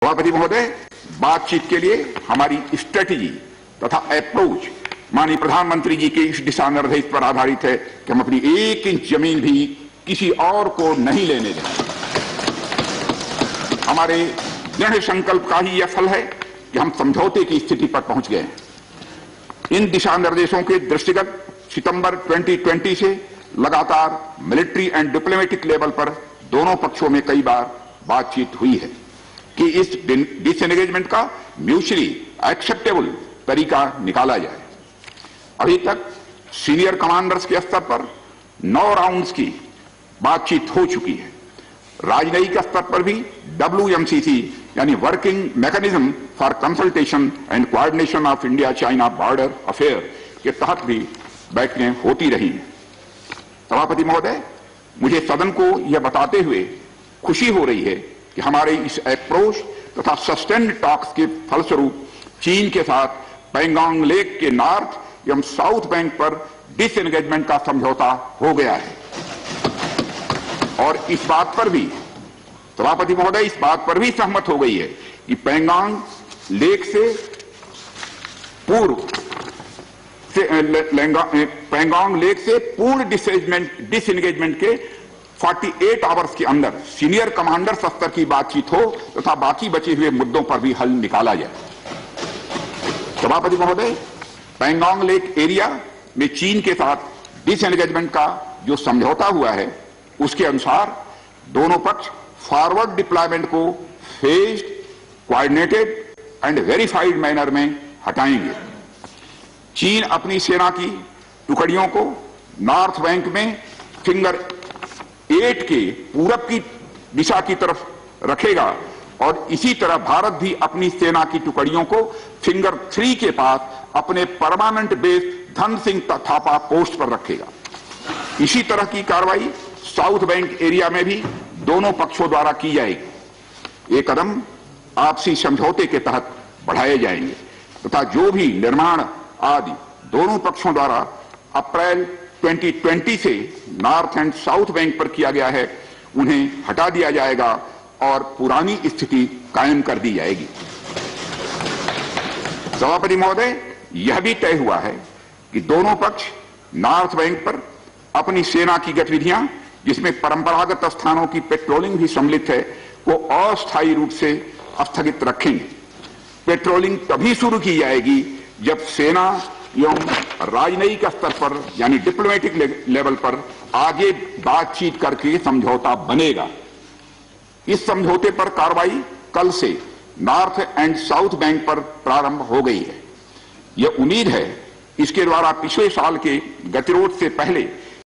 सभापति महोदय, बातचीत के लिए हमारी स्ट्रेटेजी तथा अप्रोच माननीय प्रधानमंत्री जी के इस दिशा निर्देश पर आधारित है कि हम अपनी 1 इंच जमीन भी किसी और को नहीं लेने देंगे। हमारे दृढ़ संकल्प का ही यह फल है कि हम समझौते की स्थिति पर पहुंच गए हैं। इन दिशा निर्देशों के दृष्टिगत सितंबर 2020 से लगातार मिलिट्री एंड डिप्लोमेटिक लेवल पर दोनों पक्षों में कई बार बातचीत हुई है कि इस डिसएंगेजमेंट का म्यूचुअली एक्सेप्टेबल तरीका निकाला जाए। अभी तक सीनियर कमांडर्स के स्तर पर 9 राउंड्स की बातचीत हो चुकी है। राजनयिक स्तर पर भी WMCC यानी working mechanism for consultation and coordination of India China border affair के तहत भी बैठकें होती रही हैं। सभापति महोदय, मुझे सदन को यह बताते हुए खुशी हो रही है कि हमारे इस अप्रोच तथा सस्टेन्ड टॉक्स के फलस्वरूप चीन के साथ पैंगोंग लेक के नॉर्थ एवं साउथ बैंक पर डिसएंगेजमेंट का समझौता हो गया है। और इस बात पर भी सभापति महोदय इस बात पर भी सहमत हो गई है कि पैंगोंग लेक से पूर्ण डिसएंगेजमेंट के 48 आवर्स के अंदर सीनियर कमांडर स्तर की बातचीत हो तथा बाकी बचे हुए मुद्दों पर भी हल निकाला जाए। सभापति महोदय, पैंगोंग लेक एरिया में चीन के साथ डिसएंगेजमेंट का जो समझौता हुआ है उसके अनुसार दोनों पक्ष फॉरवर्ड डिप्लॉयमेंट को phased, coordinated and verified manner में हटाएंगे। चीन अपनी सेना की टुकड़ियों को नॉर्थ बैंक में फिंगर 8 के पूरब की दिशा की तरफ रखेगा और इसी तरह भारत भी अपनी सेना की टुकड़ियों को फिंगर 3 के पास अपने permanent base Dhan Singh Thapa post पर रखेगा। इसी तरह की कार्रवाई साउथ बैंक एरिया में भी दोनों पक्षों द्वारा की जाएगी। ये कदम आपसी समझौते के तहत बढ़ाए जाएंगे तथा जो भी निर्माण आदि दोनों पक्षों द्वारा अप्रैल 2020 से नॉर्थ एंड साउथ बैंक पर किया गया है उन्हें हटा दिया जाएगा और पुरानी स्थिति कायम कर दी जाएगी। सभापति महोदय, यह भी तय हुआ है कि दोनों पक्ष नॉर्थ बैंक पर अपनी सेना की गतिविधियां जिसमें परंपरागत स्थानों की पेट्रोलिंग भी सम्मिलित है वो अस्थायी रूप से स्थगित रखेंगे। पेट्रोलिंग तभी शुरू की जाएगी जब सेना एवं राजनयिक स्तर पर यानी डिप्लोमेटिक लेवल पर आगे बातचीत करके समझौता बनेगा। इस समझौते पर कार्रवाई कल से नॉर्थ एंड साउथ बैंक पर प्रारंभ हो गई है। यह उम्मीद है इसके द्वारा पिछले साल के गतिरोध से पहले